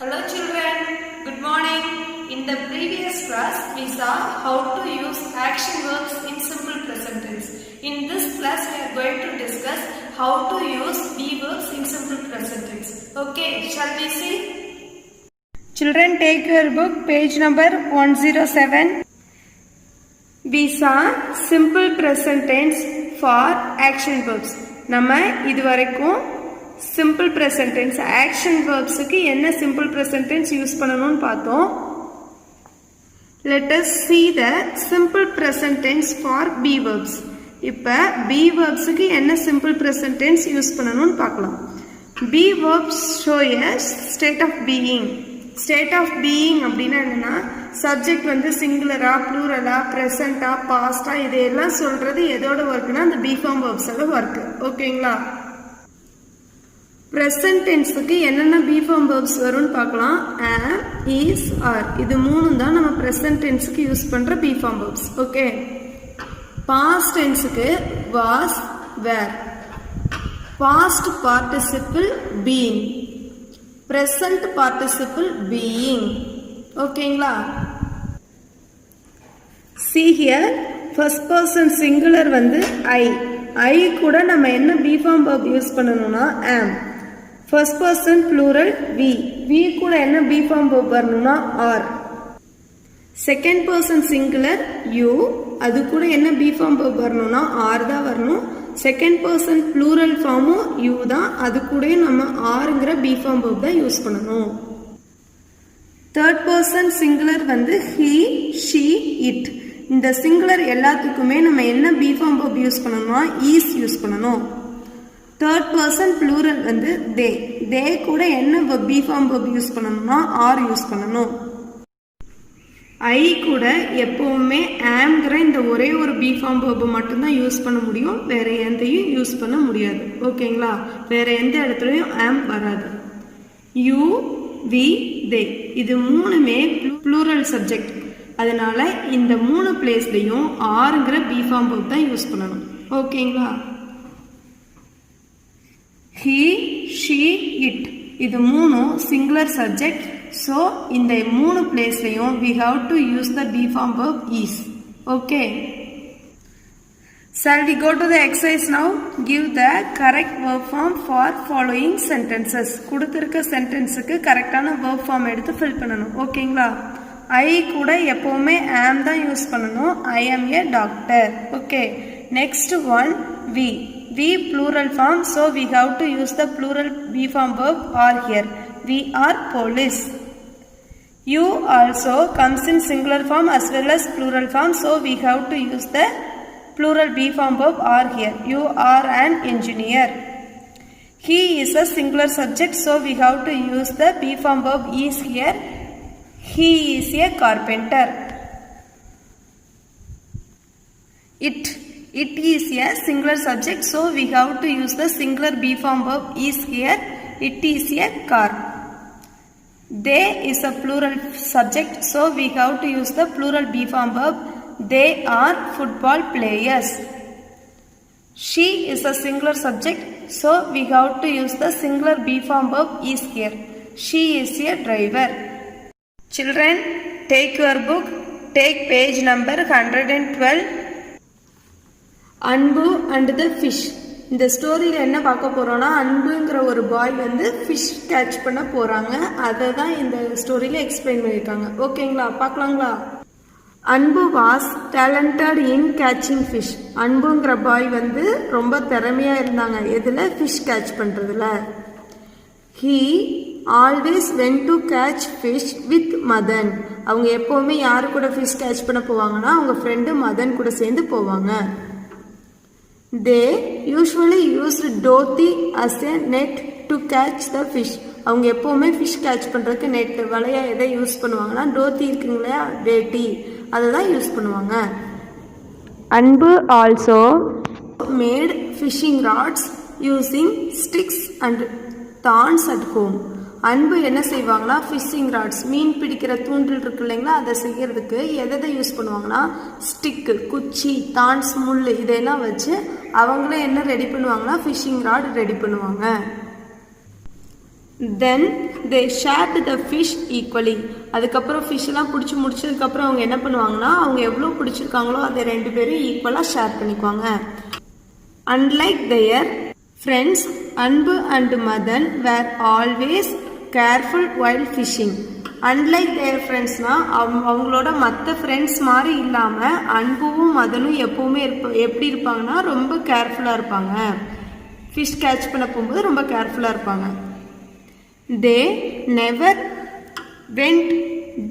Hello children, good morning. In the previous class, we saw how to use action verbs in simple present tense. In this class, we are going to discuss how to use be verbs in simple present tense. Okay, shall we see? Children, take your book, page number 107. We saw simple present tense for action verbs. நம்ம இதுவரைக்கும் simple present tense action verbs க்கு என்ன simple present tense use பண்ணனும்னு பார்த்தோம். Let us see the simple present tense for be verbs. இப்ப be verbs க்கு என்ன simple present tense use பண்ணனும்னு பார்க்கலாம். be verbs show a state of being. State of being அப்படினா என்னன்னா subject வந்து singular plural present past இதெல்லாம் சொல்றது எதோட வர்க்னா அந்த be form verbs ஓட வர்க். ஓகேங்களா? present tense க்கு என்னென்ன be form verbs வரும்னு பார்க்கலாம். am, is, are இது மூணும் தான் நம்ம present tense க்கு யூஸ் பண்ற be form verbs. Okay. past tense க்கு was, were. past participle being. present participle being. ஓகேங்களா? see here first person singular வந்து I கூட நம்ம என்ன be form verb யூஸ் பண்ணனும்னா am. first person plural we கூட என்ன be form verb வரணும்னா are. second person singular you அது கூட என்ன be form verb வரணும்னா are தான் வரணும். second person plural form you தான் அது கூட நம்ம areங்கற be form verb தான் யூஸ் பண்ணனும். third person singular வந்து he she it இந்த singular எல்லாத்துக்குமே நம்ம என்ன be form verb யூஸ் பண்ணனும்னா is யூஸ் பண்ணனும். third person plural வந்து they கூட என்ன be form verb யூஸ் பண்ணனும்னா are யூஸ் பண்ணனும். I கூட எப்பவுமே amங்கற இந்த ஒரே ஒரு be form verb மட்டும் தான் யூஸ் பண்ண முடியும். வேற எதையும் யூஸ் பண்ண முடியாது. ஓகேங்களா? வேற எந்த இடத்துலயும் am வராது. you we they இது மூணுமே plural subject. அதனால இந்த மூணு பிளேஸ்லயும் areங்கற be form verb தான் யூஸ் பண்ணனும். ஓகேங்களா? he she it இது மூணும் singular subject. so இந்த மூணு பிளேஸ்லயும் we have to use the be form verb is. okay, shall we go to the exercise now? give the correct verb form for following sentences. கொடுத்திருக்க சென்டென்ஸ்க்கு கரெக்ட்டான verb form எடுத்து fill பண்ணனும். ஓகேங்களா? I கூட எப்பவுமே am தான் யூஸ் பண்ணனும். I am a doctor. okay, next one we plural form, so we have to use the plural be form verb are here. we are police. you also comes in singular form as well as plural form, so we have to use the plural be form verb are here. you are an engineer. he is a singular subject, so we have to use the be form verb is here. he is a carpenter. It is a singular subject, so we have to use the singular be form verb is here. it is a car. they is a plural subject, so we have to use the plural be form verb. they are football players. she is a singular subject, so we have to use the singular be form verb is here. she is a driver. Children, take your book, take page number 112. அன்பு and the fish. இந்த ஸ்டோரியில என்ன பார்க்க போறோம்னா அன்புங்கிற ஒரு பாய் வந்து fish catch பண்ண போறாங்க. அதை தான் இந்த ஸ்டோரியில எக்ஸ்பிளைன் பண்ணிருக்காங்க. ஓகேங்களா? பார்க்கலாங்களா? அன்பு was talented in catching fish. அன்புங்கிற பாய் வந்து ரொம்ப திறமையா இருந்தாங்க எதுல fish catch பண்றதுல. he always went to catch fish with Madan. அவங்க எப்பவுமே யாரு கூட fish catch பண்ண போவாங்கன்னா அவங்க ஃப்ரெண்டு மதன் கூட சேர்ந்து போவாங்க. they usually used Dorothy as a net to catch the fish. அவங்க எப்பவுமே fish catch பண்றதுக்கு நெட் வலைய எதை யூஸ் பண்ணுவாங்கன்னா டோத்தி இருக்குங்களா டேட்டி அதை தான் யூஸ் பண்ணுவாங்க. அன்பு also made fishing rods using sticks and thorns at home. அன்பு என்ன செய்வாங்கன்னா ஃபிஷிங் ராட்ஸ் மீன் பிடிக்கிற தூண்டில் இருக்கு இல்லைங்களா அதை செய்யறதுக்கு எதை யூஸ் பண்ணுவாங்கன்னா ஸ்டிக்கு குச்சி தான்ஸ் முள் இதெல்லாம் வச்சு அவங்களே என்ன ரெடி பண்ணுவாங்கன்னா ஃபிஷிங் ராட் ரெடி பண்ணுவாங்க. தென் தே ஷேர்ட் த ஃபிஷ் ஈக்குவலி. அதுக்கப்புறம் ஃபிஷ்லாம் பிடிச்சி முடிச்சதுக்கப்புறம் அவங்க என்ன பண்ணுவாங்கன்னா அவங்க எவ்வளோ பிடிச்சிருக்காங்களோ அதை 2 பேரும் ஈக்குவலாக ஷேர் பண்ணிக்குவாங்க. Unlike their friends, Anbu and Madhan were always careful while fishing. Unlike their ஃப்ரெண்ட்ஸ்னா அவங்களோட மற்ற ஃப்ரெண்ட்ஸ் மாதிரி இல்லாமல் அன்பும் மதனும் எப்போவுமே எப்படி இருப்பாங்கன்னா ரொம்ப கேர்ஃபுல்லாக இருப்பாங்க. ஃபிஷ் கேட்ச் பண்ண போகும்போது ரொம்ப கேர்ஃபுல்லாக இருப்பாங்க. They never went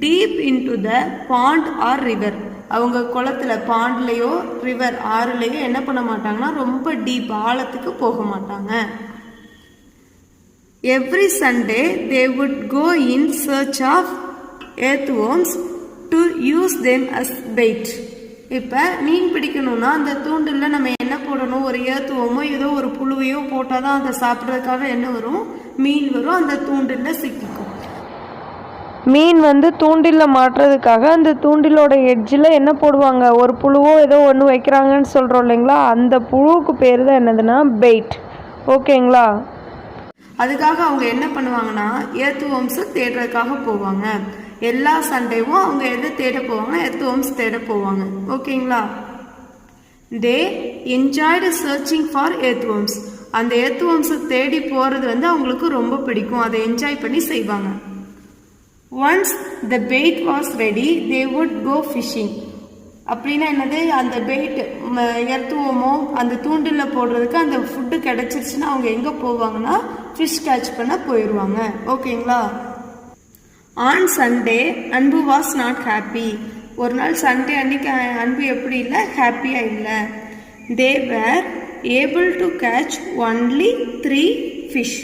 deep into the pond or river. அவங்க குளத்தில் பாண்ட்லேயோ ரிவர் ஆறுலேயோ என்ன பண்ண மாட்டாங்கன்னா ரொம்ப டீப் ஆழத்துக்கு போக மாட்டாங்க. Every Sunday they would go in search of earthworms to use them as bait. இப்போ மீன் பிடிக்கணும்னா அந்த தூண்டில் நம்ம என்ன போடணும், ஒரு ஏத்துவோமோ ஏதோ ஒரு புழுவையோ போட்டால் தான் அதை சாப்பிட்றதுக்காக என்ன வரும், மீன் வரும், அந்த தூண்டில் சிக்கிக்கும். மீன் தூண்டில் மாட்டுறதுக்காக அந்த தூண்டிலோட எட்ஜில் என்ன போடுவாங்க, ஒரு புழுவோ ஏதோ ஒன்று வைக்கிறாங்கன்னு சொல்கிறோம் இல்லைங்களா, அந்த புழுவுக்கு பேர் தான் என்னதுன்னா பெயிட். ஓகேங்களா? அதுக்காக அவங்க என்ன பண்ணுவாங்கன்னா எர்த்வொர்ம்ஸை தேடுறதுக்காக போவாங்க. எல்லா சண்டேவும் அவங்க எதை தேட போவாங்கன்னா எர்த்வொர்ம்ஸ் தேட போவாங்க. ஓகேங்களா? தே என்ஜாய்டு சர்ச்சிங் ஃபார் எர்த்வொர்ம்ஸ். அந்த எர்த்வொர்ம்ஸை தேடி போகிறது அவங்களுக்கு ரொம்ப பிடிக்கும், அதை என்ஜாய் பண்ணி செய்வாங்க. Once the bait was ready they would go fishing. அப்படின்னா என்னது, அந்த பெயிட் எர்த்துவோமோ அந்த தூண்டில் போடுறதுக்கு அந்த ஃபுட்டு கிடச்சிருச்சுன்னா அவங்க எங்கே போவாங்கன்னா ஃபிஷ் கேட்ச் பண்ண போயிடுவாங்க. ஓகேங்களா? On Sunday Anbu was not happy. ஒரு நாள் சண்டே அன்னைக்கு அன்பு எப்படி இல்லை, ஹாப்பியாக இல்லை. They were able to catch only 3 fish.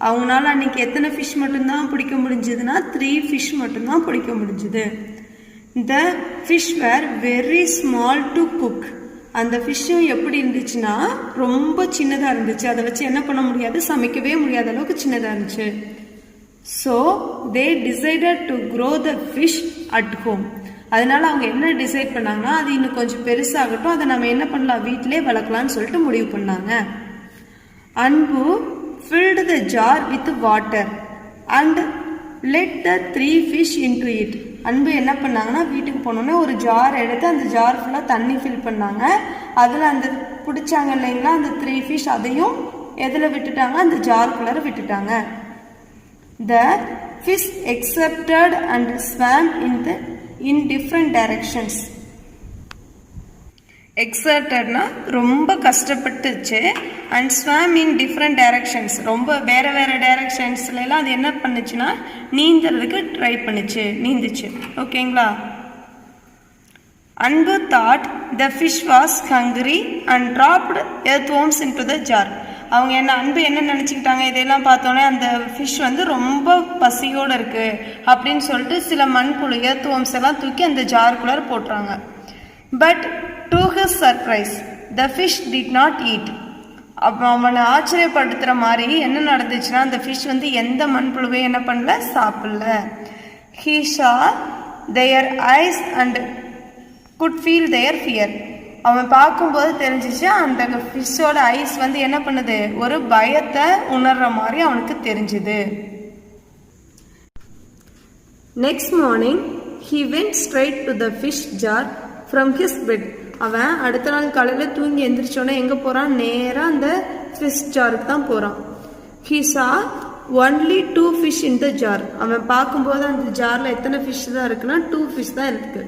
அவங்களால அன்னைக்கு எத்தனை ஃபிஷ் மட்டும்தான் பிடிக்க முடிஞ்சதுன்னா 3 ஃபிஷ் மட்டும்தான் பிடிக்க முடிஞ்சுது. The fish were very small to cook. அந்த ஃபிஷ்ஷும் எப்படி இருந்துச்சுன்னா ரொம்ப சின்னதாக இருந்துச்சு, அதை வச்சு என்ன பண்ண முடியாது, சமைக்கவே முடியாத அளவுக்கு சின்னதாக இருந்துச்சு. So they decided to grow the fish at home. அதனால அவங்க என்ன டிசைட் பண்ணாங்கன்னா அது இன்னும் கொஞ்சம் பெருசாகட்டும், அதை நம்ம என்ன பண்ணலாம், வீட்டிலே வளர்க்கலாம்னு சொல்லிட்டு முடிவு பண்ணாங்க. அன்பு filled the jar with water and let the 3 fish into it. அன்பு என்ன பண்ணாங்கன்னா வீட்டுக்கு போனோன்னே ஒரு ஜார் எடுத்து அந்த ஜார் ஃபுல்லாக தண்ணி ஃபில் பண்ணாங்க. அதில் அந்த பிடிச்சாங்க இல்லைங்களா அந்த 3 ஃபிஷ், அதையும் எதில் விட்டுட்டாங்க, அந்த ஜார்க்குள்ளார விட்டுட்டாங்க. த fish accepted and swam in different directions. எக்ஸர்டட்னா ரொம்ப கஷ்டப்பட்டுச்சு, அண்ட் ஸ்வாம் இன் டிஃப்ரெண்ட் டைரக்ஷன்ஸ், ரொம்ப வேறு வேறு டைரக்ஷன்ஸ்லாம் அது என்ன பண்ணுச்சுன்னா நீந்துறதுக்கு ட்ரை பண்ணுச்சு, நீந்துச்சு. ஓகேங்களா? Anbu thought the fish was hungry and dropped earthworms in to the jar. அவங்க அன்பு என்ன நினச்சிக்கிட்டாங்க, இதெல்லாம் பார்த்தோன்னே அந்த ஃபிஷ் ரொம்ப பசியோடு இருக்குது அப்படின்னு சொல்லிட்டு சில மண்புழு எர்த்வொர்ம்ஸ் எல்லாம் தூக்கி அந்த ஜாருக்குள்ளார போட்டுறாங்க. But to his surprise the fish did not eat. அப்போ அவனை ஆச்சரியப்படுத்துகிற மாதிரி என்ன நடந்துச்சுன்னா அந்த ஃபிஷ் எந்த மண்புழுவையும் என்ன பண்ணல, சாப்பிடல. he saw their eyes and could feel their fear. அவன் பார்க்கும்போது தெரிஞ்சிச்சு அந்த ஃபிஷ்ஷோட ஐஸ் என்ன பண்ணுது, ஒரு பயத்தை உணர்ற மாதிரி அவனுக்கு தெரிஞ்சுது. Next morning he went straight to the fish jar from his bed. அவன் அடுத்த நாள் காலையில் தூங்கி எந்திரிச்சோன்னே எங்கே போகிறான், நேராக அந்த ஃபிஷ் ஜாருக்கு தான் போகிறான். he saw only 2 fish in the jar. அவன் பார்க்கும்போது அந்த ஜாரில் எத்தனை ஃபிஷ் தான் இருக்குன்னா 2 fish தான் இருக்குது.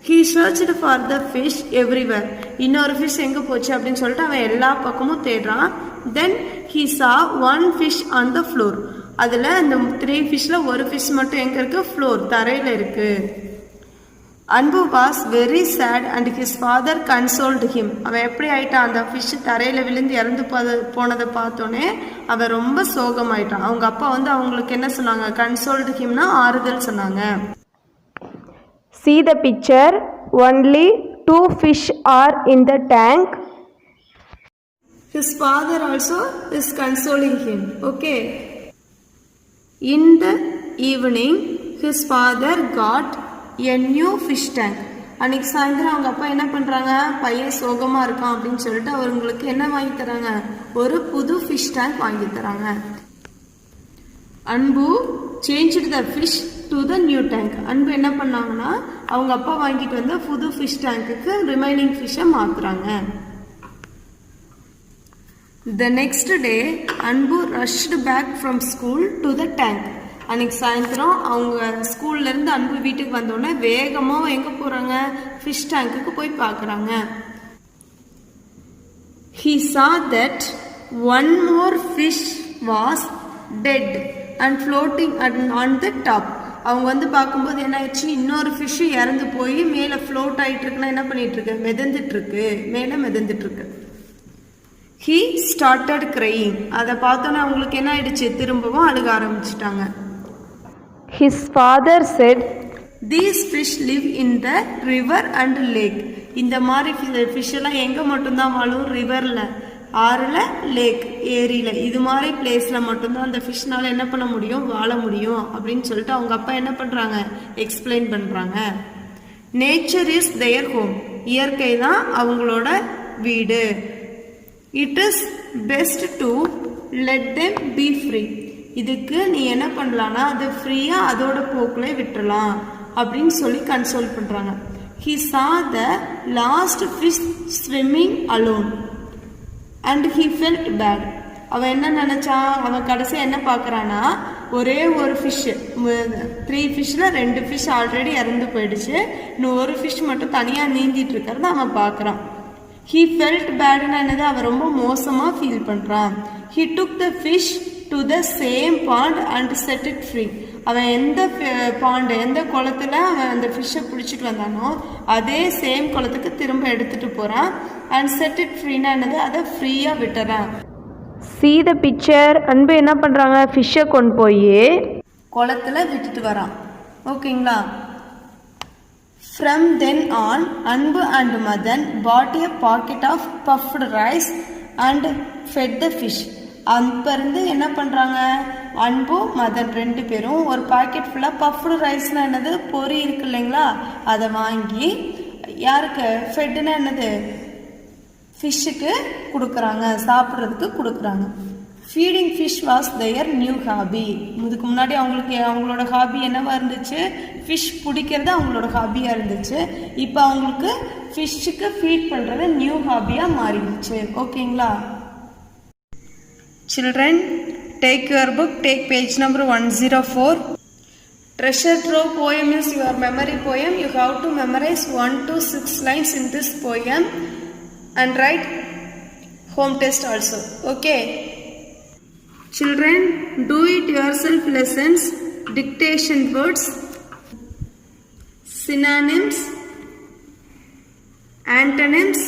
he searched for the fish everywhere. இன்னொரு ஃபிஷ் எங்கே போச்சு அப்படின்னு சொல்லிட்டு அவன் எல்லா பக்கமும் தேடுறான். then he saw 1 fish on the floor. அதில் அந்த 3 ஃபிஷ்ஷில் ஒரு ஃபிஷ் மட்டும் எங்கே இருக்குது, ஃப்ளோர், தரையில் இருக்குது. அன்பு was very sad and his father கன்சோல்டு him. அவன் எப்படி ஆயிட்டான், அந்த ஃபிஷ் தரையில் விழுந்து இறந்து போனதை பார்த்தோன்னே அவன் ரொம்ப சோகமாயிட்டான். அவங்க அப்பா அவங்களுக்கு என்ன சொன்னாங்க, கன்சோல்டு ஹிம்னா ஆறுதல் சொன்னாங்க. See the picture, only 2 fish are in the tank. His father also is consoling him. Okay. In the evening, his father got a new fish tank. அன்னைக்கு சாயந்தரம் அவங்க அப்பா என்ன பண்ணுறாங்க, பையன் சோகமாக இருக்கான் அப்படின்னு சொல்லிட்டு அவங்களுக்கு என்ன வாங்கி தராங்க, ஒரு புது ஃபிஷ் டேங்க் வாங்கி தராங்க. அன்பு changed the fish to the new tank. அன்பு என்ன பண்ணாங்கன்னா அவங்க அப்பா வாங்கிட்டு வந்த புது ஃபிஷ் டேங்க்குக்கு ரிமைனிங் ஃபிஷ்ஷை மாத்துறாங்க. The next day, அன்பு rushed back from school to the tank. அன்னைக்கு சாயந்தரம் அவங்க ஸ்கூல்ல இருந்து அன்பு வீட்டுக்கு வந்தோடனே வேகமா எங்க போறாங்க, ஃபிஷ் டேங்க்குக்கு போய் பார்க்கறாங்க. He saw that one more fish was dead and floating on the top. அவங்க வந்து பார்க்கும்போது என்ன ஆயிடுச்சு, இன்னொரு ஃபிஷ் இறந்து போய் மேலே ஃப்ளோட் ஆகிட்டு இருக்குன்னா என்ன பண்ணிட்டு இருக்கு, மிதந்துட்டு இருக்கு, மேலே மிதந்துட்டு இருக்கு. He started crying. அதை பார்த்தோன்னே அவங்களுக்கு என்ன ஆயிடுச்சு, திரும்பவும் அழுக ஆரம்பிச்சிட்டாங்க. His father said, These fish live in the river and lake. இந்த மாதிரி ஃபிஷ் எல்லாம் எங்க மட்டும்தான் வாழும், ரிவர்ல, ஆறுல, லேக், ஏரியில, இது மாதிரி பிளேஸ்ல மட்டும்தான் அந்த ஃபிஷ்னால என்ன பண்ண முடியும், வாழ முடியும் அப்படின்னு சொல்லிட்டு அவங்க அப்பா என்ன பண்றாங்க, எக்ஸ்பிளைன் பண்றாங்க. Nature is their home. இயற்கை தான் அவங்களோட வீடு. It is best to let them B free. இதுக்கு நீ என்ன பண்ணலான்னா அது ஃப்ரீயா அதோட போக்குல விட்டுறலாம் அப்படின்னு சொல்லி கன்சோல் பண்றாங்க. He saw the last fish swimming alone and he felt bad. அவன் என்ன நினைச்சான், அவன் கடைசி என்ன பார்க்கறானா, ஒரே ஒரு ஃபிஷ், 3 ஃபிஷ்ல 2 ஃபிஷ் ஆல்ரெடி இறந்து போயிடுச்சு, இன்னும் ஒரு ஃபிஷ் மட்டும் தனியா நீந்திட்டு இருக்கிறத அவன் பார்க்கறான். He felt bad என்னது, அவன் ரொம்ப மோசமா ஃபீல் பண்றான். He took the fish to the same pond and set it free. அவன் எந்த பாண்டு, எந்த குளத்துல அவன் அந்த ஃபிஷ்ஷை பிடிச்சிட்டு வந்தானோ அதே சேம் குளத்துக்கு திரும்ப எடுத்துட்டு போறான். அண்ட் செட் இட் ஃப்ரீனா என்னது, அதை ஃப்ரீயா விட்டுறான். see the picture. அன்பு என்ன பண்றாங்க, ஃபிஷ்ஷை கொண்டு போய் குளத்துல விட்டுட்டு வரான். ஓகேங்களா. From then on, அன்பு and Madan bought a pocket of puffed rice and fed the fish. அப்ப இருந்து என்ன பண்றாங்க, அன்பு மதன் 2 பேரும் ஒரு பாக்கெட் ஃபுல்லா பஃப்டு ரைஸ்னா என்னது, பொரி இருக்கு இல்லைங்களா, அதை வாங்கி யாருக்கு, ஃபெட்னா என்னது, ஃபிஷ்ஷுக்கு கொடுக்குறாங்க, சாப்பிட்றதுக்கு கொடுக்குறாங்க. Feeding fish was their new hobby. இதுக்கு முன்னாடி அவங்களுக்கு அவங்களோட ஹாபி என்னவா இருந்துச்சு, ஃபிஷ் பிடிக்கிறது அவங்களோட ஹாபியாக இருந்துச்சு. இப்போ அவங்களுக்கு ஃபிஷ்ஷுக்கு ஃபீட் பண்ணுறது நியூ ஹாபியாக மாறிடுச்சு. ஓகேங்களா. Children, take your book, take page number 104. Treasure Trove poem is your memory poem. You have to memorize 1 to 6 lines in this poem and write home test also. Okay. Children, do it yourself lessons, dictation words, synonyms, antonyms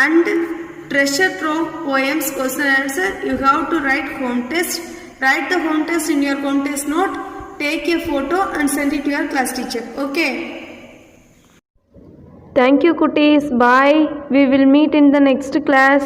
and Treasure Trove poems question answer. You have to write home test. Write the home test in your home test note. Take a photo and send it to your class teacher. Okay. Thank you, Kutis. Bye. We will meet in the next class.